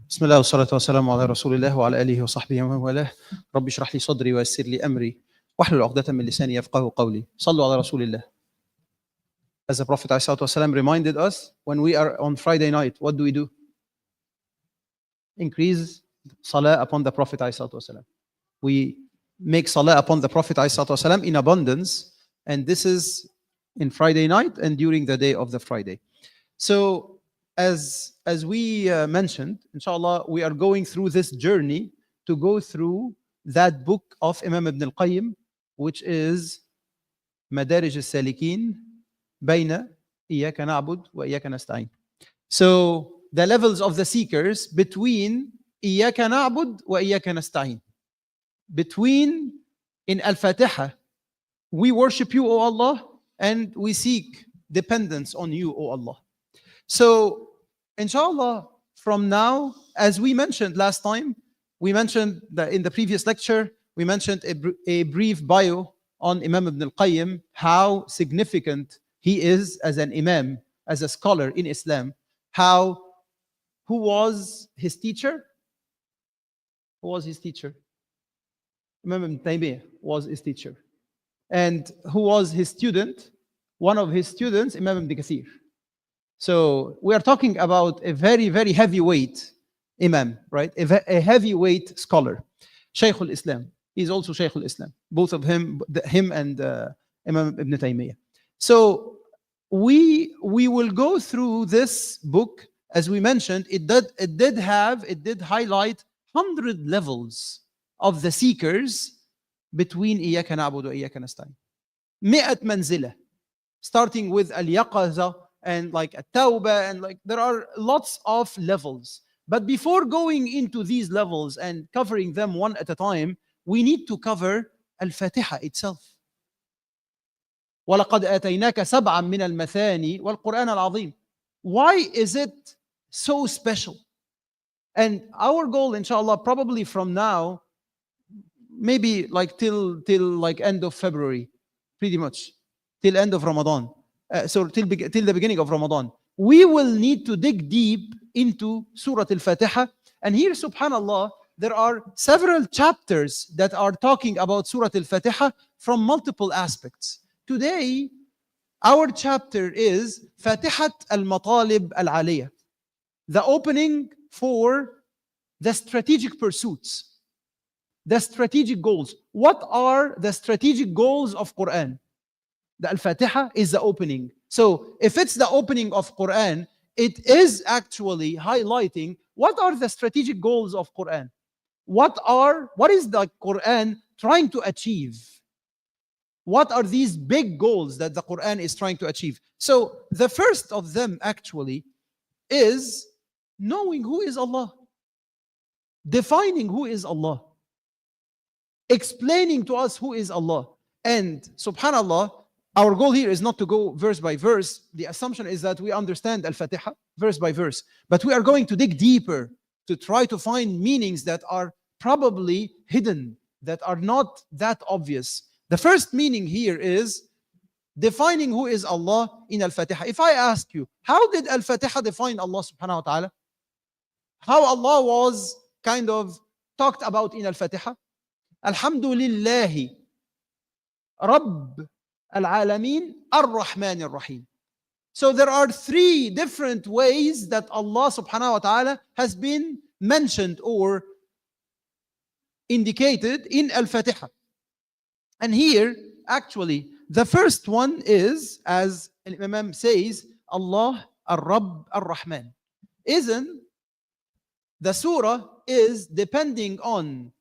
بسم الله والصلاة والسلام على رسول الله وعلى آله وصحبه ومن والاه. رب اشرح لي صدري ويسر لي أمري واحلل عقدة من لساني يفقهوا قولي. صلوا على رسول الله. As the Prophet ﷺ reminded us, when we are on Friday night, what do? Increase salah upon the Prophet ﷺ. We make salah upon the Prophet ﷺ in abundance, and this is in Friday night and during the day of the Friday. So as we mentioned, inshallah, we are going through this journey to go through that book of Imam Ibn al-Qayyim, which is Madarij al-Salikin Bayna Iyaka Na'bud wa Iyaka Nasta'in. So the levels of the seekers between Iyaka Na'bud wa Iyaka Nasta'in. Between, in Al-Fatiha, we worship you, O Allah, and we seek dependence on you, O Allah. So, inshallah, from now, as we mentioned last time, we mentioned that in the previous lecture, we mentioned a brief bio on Imam Ibn al-Qayyim, how significant he is as an imam, as a scholar in Islam, who was his teacher? Who was his teacher? Imam Ibn Taymiyyah was his teacher. And who was his student? One of his students, Imam Ibn Kathir. So we are talking about a very, very heavyweight imam, right? A heavyweight scholar. Shaykh al-Islam. He's also Shaykh al-Islam. Both of him and Imam Ibn Taymiyyah. So we will go through this book. As we mentioned, it did highlight 100 levels of the seekers between Iyaka Na'budu wa Iyaka Nasta'in. 100 manzila. Starting with al-yaqaza, and like a tawbah, and like there are lots of levels. But before going into these levels and covering them one at a time, we need to cover Al-Fatiha itself. وَلَقَدْ آتَيْنَاكَ سَبْعًا مِنَ الْمَثَانِي وَالْقُرْآنَ الْعَظِيمِ. Why is it so special? And our goal, inshallah, probably from now, maybe like till like end of February, pretty much, till end of Ramadan. Till the beginning of Ramadan, we will need to dig deep into Surah Al-Fatiha. And here, subhanallah, there are several chapters that are talking about Surah Al-Fatiha from multiple aspects. Today, our chapter is Fatihat al-Matalib al-Aliyah, the opening for the strategic pursuits, the strategic goals. What are the strategic goals of Quran? The Al-Fatiha is the opening. So if it's the opening of Quran, it is actually highlighting what are the strategic goals of Quran. What is the Quran trying to achieve? What are these big goals that the Quran is trying to achieve? So the first of them actually is knowing who is Allah, defining who is Allah, explaining to us who is Allah. And subhanallah, our goal here is not to go verse by verse. The assumption is that we understand Al-Fatiha verse by verse. But we are going to dig deeper to try to find meanings that are probably hidden, that are not that obvious. The first meaning here is defining who is Allah in Al-Fatiha. If I ask you, how did Al-Fatiha define Allah subhanahu wa ta'ala? How Allah was kind of talked about in Al-Fatiha? Alhamdulillahi Rabb Al-Alamin Ar-Rahman Ar-Rahim. So there are three different ways that Allah subhanahu wa ta'ala has been mentioned or indicated in Al-Fatiha. And here, actually, the first one is, as Imam says, Allah Ar-Rabb Ar-Rahman. Isn't the surah is depending on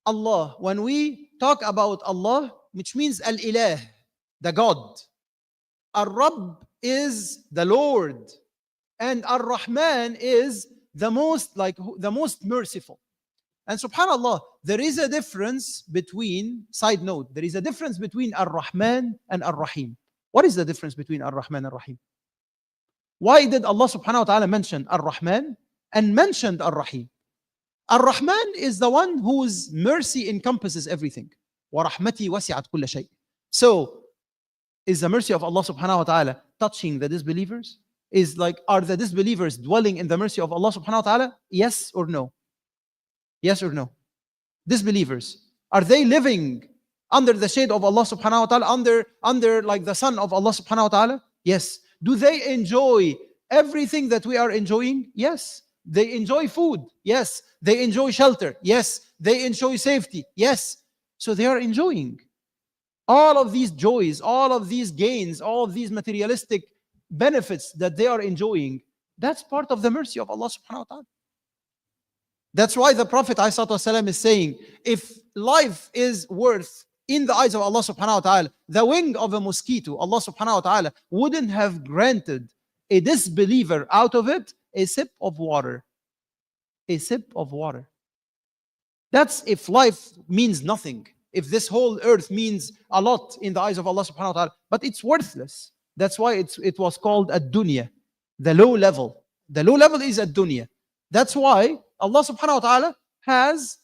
Allah. When we talk about Allah, which means Al-Ilah, the God. Ar-Rabb is the Lord. And Ar-Rahman is the most merciful. And subhanallah, there is a difference between, side note, there is a difference between Ar-Rahman and Ar-Rahim. What is the difference between Ar-Rahman and Ar-Rahim? Why did Allah subhanahu wa ta'ala mention Ar-Rahman and mentioned Ar-Rahim? Ar-Rahman is the one whose mercy encompasses everything. وَرَحْمَتِي وَسِعَتْ كُلَّ شَيْءٍ. So, is the mercy of Allah subhanahu wa ta'ala touching the disbelievers? is like, are the disbelievers dwelling in the mercy of Allah subhanahu wa ta'ala? Yes or no? Yes or no? Disbelievers, are they living under the shade of Allah subhanahu wa ta'ala, under like the sun of Allah subhanahu wa ta'ala? Yes. Do they enjoy everything that we are enjoying? Yes. They enjoy food. Yes. They enjoy shelter. Yes. They enjoy safety. Yes. So they are enjoying all of these joys, all of these gains, all of these materialistic benefits that they are enjoying. That's part of the mercy of Allah subhanahu wa ta'ala. That's why the Prophet ﷺ is saying, if life is worth in the eyes of Allah subhanahu wa ta'ala the wing of a mosquito, Allah subhanahu wa ta'ala wouldn't have granted a disbeliever out of it a sip of water. A sip of water. That's if life means nothing. If this whole earth means a lot in the eyes of Allah subhanahu wa ta'ala, but it's worthless. That's why it was called ad-dunya, the low level. The low level is ad-dunya. That's why Allah subhanahu wa ta'ala has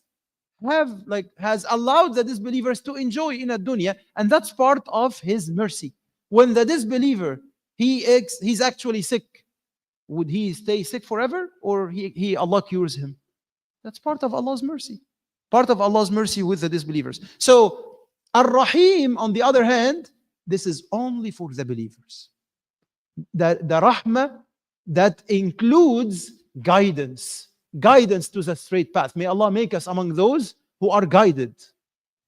allowed the disbelievers to enjoy in ad-dunya, and that's part of His mercy. When the disbeliever, he's actually sick, would he stay sick forever, or Allah cures him? That's part of Allah's mercy. Part of Allah's mercy with the disbelievers. So, Ar-Rahim, on the other hand, this is only for the believers. The Rahmah that includes guidance to the straight path. May Allah make us among those who are guided.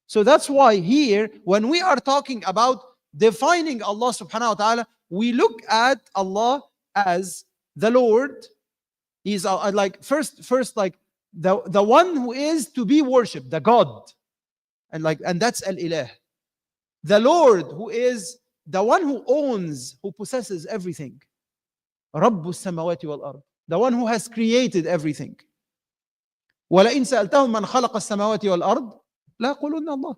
So that's why here, when we are talking about defining Allah subhanahu wa ta'ala, we look at Allah as the Lord. He's like first like the one who is to be worshipped, the God, and that's Al-Ilah. The Lord, who is the one who owns, who possesses everything. Rabbus samawati wal ard, the one who has created everything. وَلَئِنْ سَأَلْتَهُمْ مَنْ خَلَقَ السَّمَاوَاتِ وَالْأَرْضِ لَيَقُولُنَّ اللَّهُ.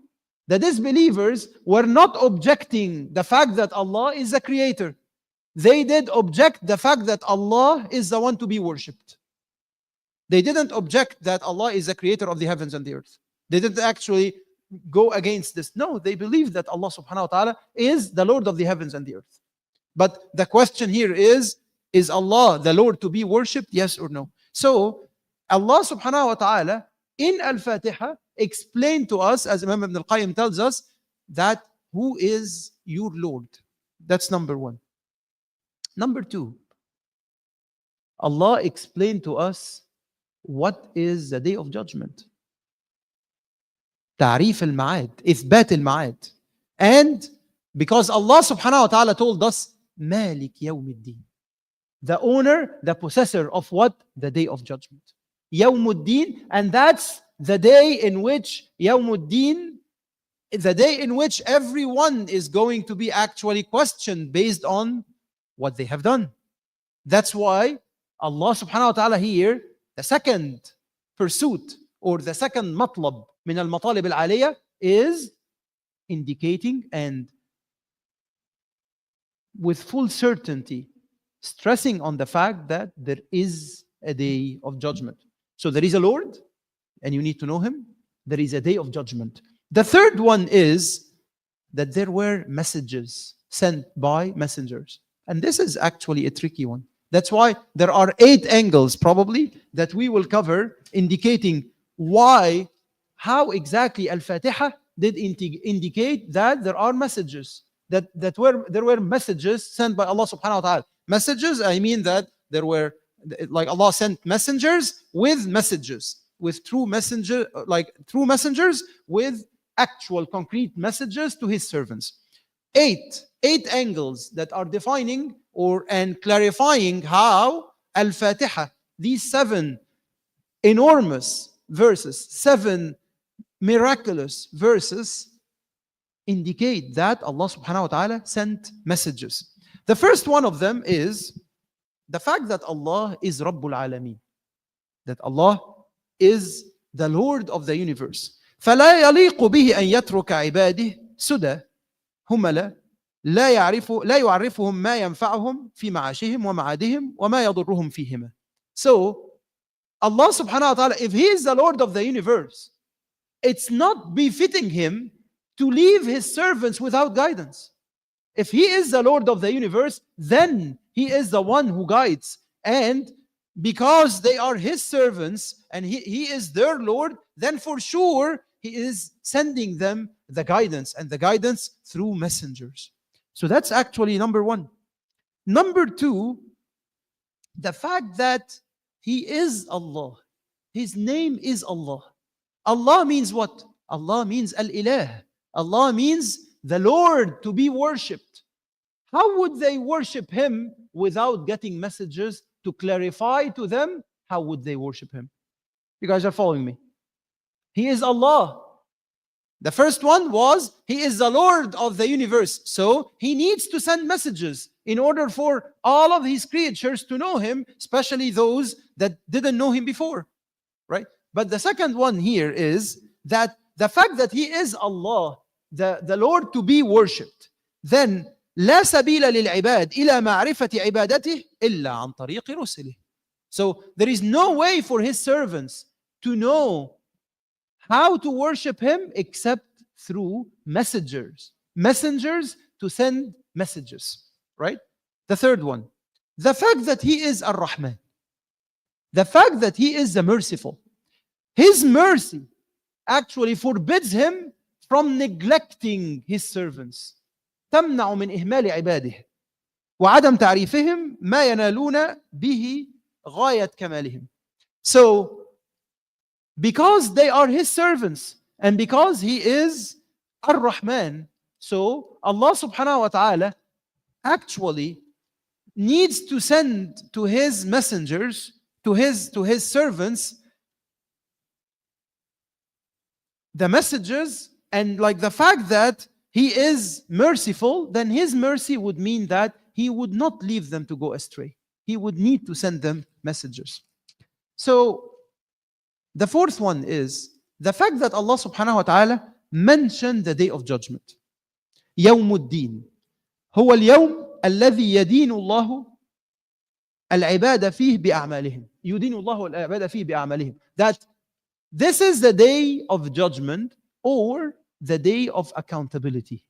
The disbelievers were not objecting the fact that Allah is the creator. They did object the fact that Allah is the one to be worshipped. They didn't object that Allah is the creator of the heavens and the earth. They didn't actually go against this. No, they believe that Allah subhanahu wa ta'ala is the Lord of the heavens and the earth. But the question here is Allah the Lord to be worshipped? Yes or no? So, Allah subhanahu wa ta'ala in Al-Fatiha explained to us, as Imam Ibn al-Qayyim tells us, that who is your Lord? That's number one. Number two, Allah explained to us what is the day of judgment. تعريف المعاد, إثبات المعاد. And because Allah subhanahu wa ta'ala told us, Malik Yawm al-Din, the owner, the possessor of what? The day of judgment. Yawm al-Din, and that's the day in which Yawm al-Din, the day in which everyone is going to be actually questioned based on what they have done. That's why Allah subhanahu wa ta'ala here, the second pursuit or the second matlab min al-matalib al-aliyah is indicating and with full certainty stressing on the fact that there is a day of judgment. So there is a Lord and you need to know Him. There is a day of judgment. The third one is that there were messages sent by messengers. And this is actually a tricky one. That's why there are 8 angles probably that we will cover indicating how exactly Al-Fatiha did indicate that there are messages, there were messages sent by Allah subhanahu wa ta'ala. Messages, I mean that there were, like Allah sent messengers with messages, with true messengers, with actual concrete messages to His servants. 8 angles that are defining and clarifying how Al-Fatiha, these 7 enormous verses, 7 miraculous verses, indicate that Allah subhanahu wa ta'ala sent messages. The first one of them is the fact that Allah is Rabbul Alameen, that Allah is the Lord of the universe. فلا يليق به أن يترك عباده سدى هملا لا يعرفهم ما ينفعهم في معاشهم ومعادهم وما يضرهم فيهما. So Allah subhanahu wa ta'ala, if He is the Lord of the universe, it's not befitting Him to leave His servants without guidance. If He is the Lord of the universe, then He is the one who guides. And because they are His servants and he is their Lord, then for sure He is sending them the guidance, and the guidance through messengers. So that's actually number one. Number two, the fact that He is Allah. His name is Allah. Allah means what? Allah means Al-Ilah. Allah means the Lord to be worshipped. How would they worship Him without getting messages to clarify to them how would they worship Him? You guys are following me? He is Allah. The first one was He is the Lord of the universe. So He needs to send messages in order for all of His creatures to know Him, especially those that didn't know Him before. Right? But the second one here is that the fact that He is Allah, the Lord to be worshipped, then لا سبيل للعباد إلى معرفة عبادته إلا عن طريق رسله. So there is no way for His servants to know how to worship Him except through messengers. Messengers to send messages. Right? The third one, the fact that He is Ar-Rahman. The fact that He is the merciful. His mercy actually forbids Him from neglecting His servants. تمنع من إهمال عباده وعدم تعريفهم ما ينالون به غاية كمالهم. So, because they are His servants and because He is Ar-Rahman, so Allah subhanahu wa ta'ala actually needs to send to His messengers, to his servants, the messages, and like the fact that He is merciful, then His mercy would mean that He would not leave them to go astray. He would need to send them messages. So the fourth one is the fact that Allah subhanahu wa ta'ala mentioned the day of judgment. يوم الدين هو اليوم الذي يدين الله العباد فيه بأعمالهم. يدين الله العباد فيه بأعمالهم. That this is the day of judgment, or the day of accountability.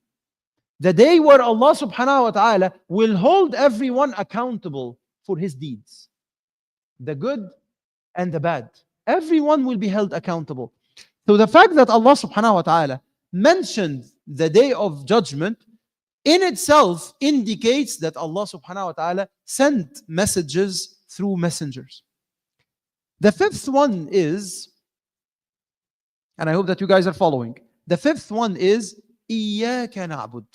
The day where Allah subhanahu wa ta'ala will hold everyone accountable for his deeds. The good and the bad. Everyone will be held accountable. So the fact that Allah subhanahu wa ta'ala mentioned the day of judgment in itself indicates that Allah subhanahu wa ta'ala sent messages through messengers. The fifth one is, and I hope that you guys are following, the fifth one is إِيَّاكَ نَعْبُدُ.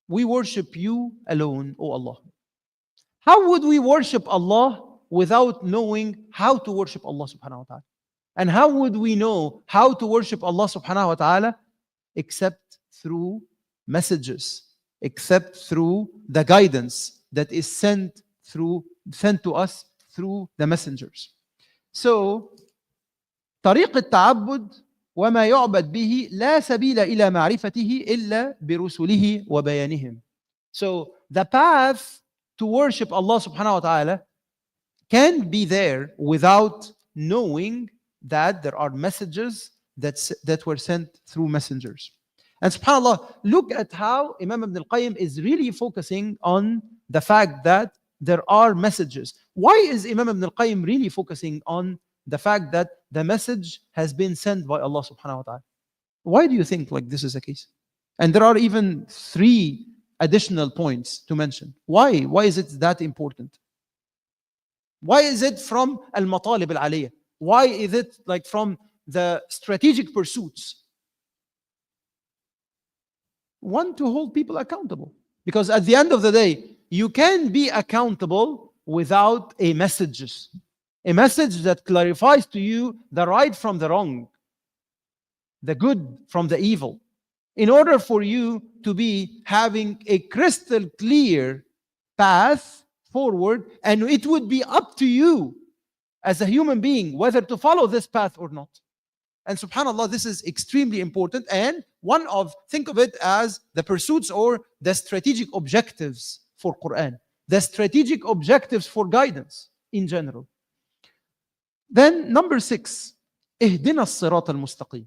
We worship You alone, O Allah. How would we worship Allah without knowing how to worship Allah subhanahu wa ta'ala? And how would we know how to worship Allah subhanahu wa ta'ala except through messages, except through the guidance that is sent to us through the messengers. So طريق التعبد وما يعبد به لا سبيل إلى معرفته إلا برسله وبيانهم. So the path to worship Allah subhanahu wa ta'ala can't be there without knowing that there are messages that were sent through messengers. And subhanAllah, look at how Imam Ibn al-Qayyim is really focusing on the fact that there are messages. Why is Imam Ibn al-Qayyim really focusing on the fact that the message has been sent by Allah subhanahu wa ta'ala? Why do you think like this is the case? And there are even 3 additional points to mention. Why? Why is it that important? Why is it from al-matalib al-aliyah? Why is it like from the strategic pursuits? One, to hold people accountable. Because at the end of the day, you can be accountable without a message that clarifies to you the right from the wrong, the good from the evil. In order for you to be having a crystal clear path forward, and it would be up to you as a human being whether to follow this path or not. And subhanAllah, this is extremely important, and think of it as the pursuits or the strategic objectives for Quran, the strategic objectives for guidance in general. Then number 6, اهدنا الصراط المستقيم.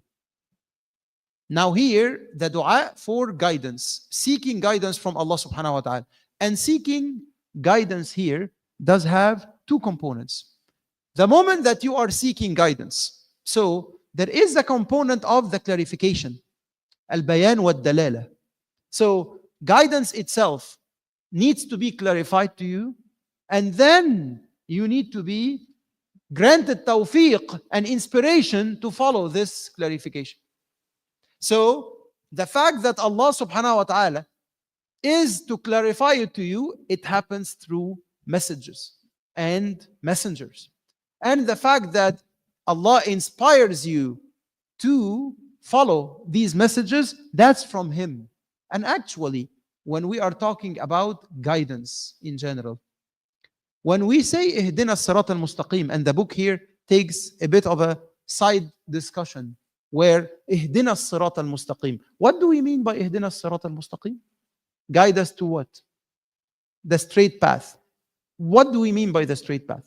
Now here, the dua for guidance, seeking guidance from Allah subhanahu wa ta'ala. And seeking guidance here does have two components. The moment that you are seeking guidance, so there is a component of the clarification, al-bayan wa dalala. So guidance itself needs to be clarified to you, and then you need to be granted tawfiq and inspiration to follow this clarification. So the fact that Allah subhanahu wa ta'ala is to clarify it to you, it happens through messages and messengers. And the fact that Allah inspires you to follow these messages, that's from Him. And actually, when we are talking about guidance in general, when we say ihdina as-sirat al-mustaqim, and the book here takes a bit of a side discussion where ihdina as-sirat al-mustaqim, what do we mean by ihdina as-sirat al-mustaqim? Guide us to what? The straight path. What do we mean by the straight path?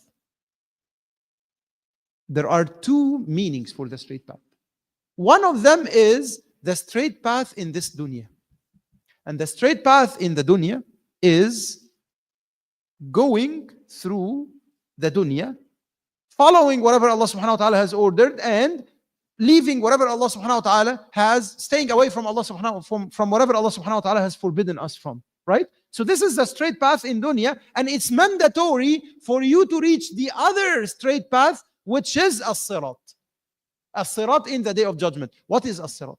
There are two meanings for the straight path. One of them is the straight path in this dunya. And the straight path in the dunya is going through the dunya, following whatever Allah subhanahu wa ta'ala has ordered, and leaving whatever Allah subhanahu wa ta'ala has, staying away from Allah subhanahu from whatever Allah subhanahu wa ta'ala has forbidden us from. Right? So this is the straight path in dunya, and it's mandatory for you to reach the other straight path, which is as-sirat. As-sirat in the day of judgment. What is as-sirat?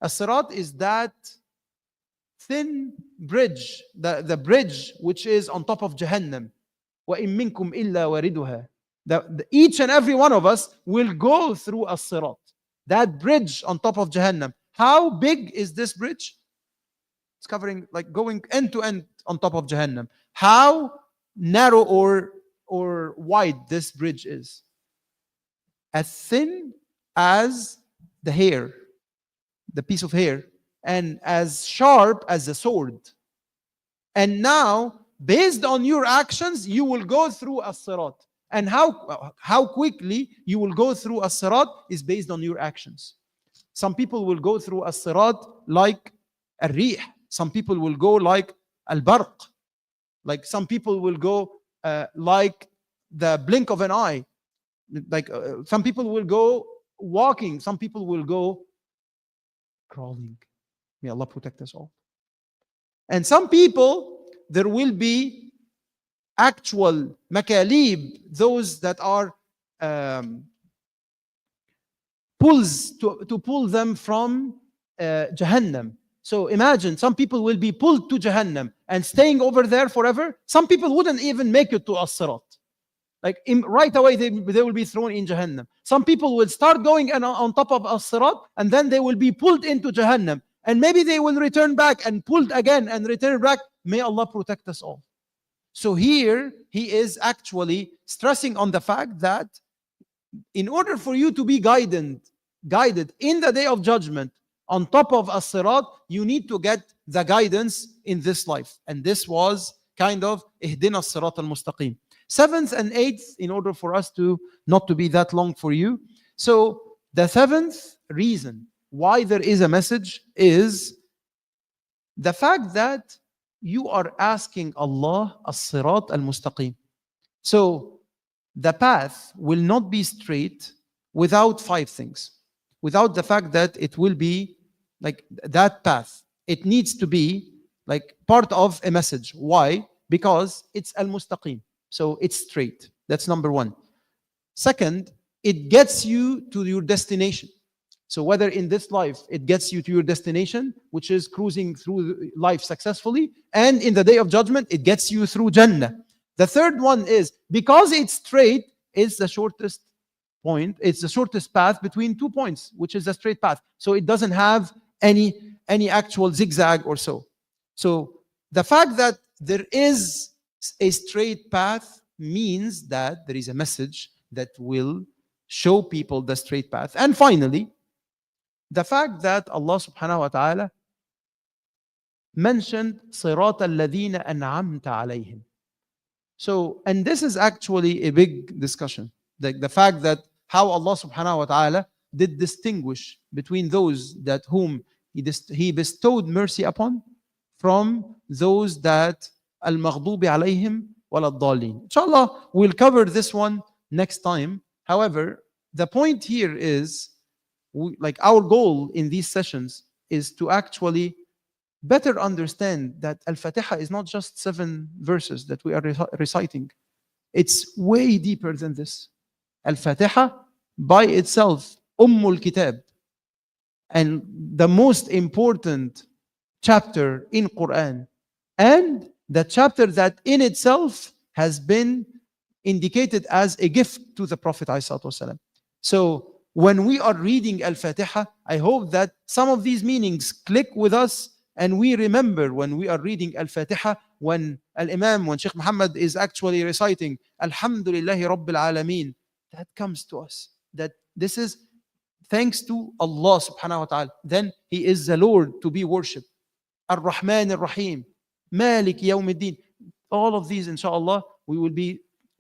As-sirat is that thin bridge, the bridge which is on top of Jahannam. وَإِن مِّنكُمْ إِلَّا وَارِدُهَا. Each and every one of us will go through as-sirat. That bridge on top of Jahannam. How big is this bridge? It's covering, like going end to end on top of Jahannam. How narrow or wide this bridge is? As thin as the hair, the piece of hair, and as sharp as a sword. And now, based on your actions, you will go through as-sirat. And how quickly you will go through as-sirat is based on your actions. Some people will go through as-sirat like al-rih. Some people will go like al-barq. Like some people will go like the blink of an eye. Like some people will go walking. Some people will go crawling. May Allah protect us all. And some people, there will be actual makalib, those that are pulls to pull them from Jahannam. So imagine some people will be pulled to Jahannam and staying over there forever. Some people wouldn't even make it to as-sirat. Like right away, they will be thrown in Jahannam. Some people will start going on top of as-sirat, and then they will be pulled into Jahannam. And maybe they will return back and pulled again and return back. May Allah protect us all. So here, he is actually stressing on the fact that in order for you to be guided in the day of judgment, on top of as-sirat, you need to get the guidance in this life. And this was kind of ihdina as-sirat al-mustaqim. Seventh and eighth, in order for us to not to be that long for you. So the seventh reason why there is a message is the fact that you are asking Allah as-sirat al-mustaqim. So the path will not be straight without five things. Without the fact that it will be like that path. It needs to be like part of a message. Why? Because it's al-mustaqim. So it's straight. That's number one. Second, it gets you to your destination. So whether in this life it gets you to your destination, which is cruising through life successfully, and in the day of judgment, it gets you through Jannah. The third one is, because it's straight, it's the shortest point. It's the shortest path between 2 points, which is a straight path. So it doesn't have any actual zigzag or so. So the fact that there is a straight path means that there is a message that will show people the straight path. And finally, the fact that Allah subhanahu wa ta'ala mentioned صِرَاطَ الَّذِينَ أَنْعَمْتَ عَلَيْهِمْ. So, and this is actually a big discussion. The fact that how Allah subhanahu wa ta'ala did distinguish between those that whom he bestowed mercy upon from those that al-maghdubi alayhim wal-dallin. Inshallah, we'll cover this one next time. However, the point here is, like our goal in these sessions is to actually better understand that Al-Fatiha is not just 7 verses that we are reciting. It's way deeper than this. Al-Fatiha by itself, Ummul Kitab, and the most important chapter in Quran, and the chapter that in itself has been indicated as a gift to the Prophet ﷺ. So when we are reading Al-Fatiha, I hope that some of these meanings click with us, and we remember when we are reading Al-Fatiha, when Al-Imam, when Sheikh Muhammad is actually reciting Alhamdulillahi Rabbil Alameen, that comes to us, that this is thanks to Allah subhanahu wa ta'ala. Then He is the Lord to be worshipped. Ar-Rahman Ar-Rahim, Malik Yawmiddin. All of these, inshallah, we will be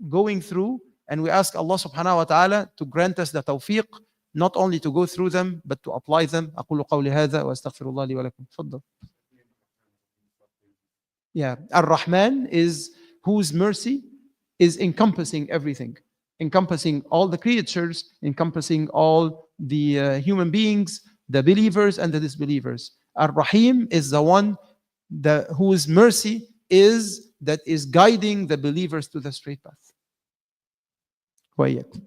going through, and we ask Allah subhanahu wa ta'ala to grant us the tawfiq, not only to go through them, but to apply them. أقول قولي هذا وأستغفر الله لي ولكم. تفضل. Yeah, Ar-Rahman is whose mercy is encompassing everything, encompassing all the creatures, encompassing all the human beings, the believers and the disbelievers. Ar-Rahim is the one whose mercy is that is guiding the believers to the straight path. وإياكم.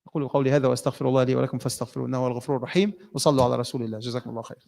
أقول قولي هذا وأستغفر الله لي ولكم فاستغفروه إنه هو الغفور الرحيم وصلوا على رسول الله. جزاكم الله خير.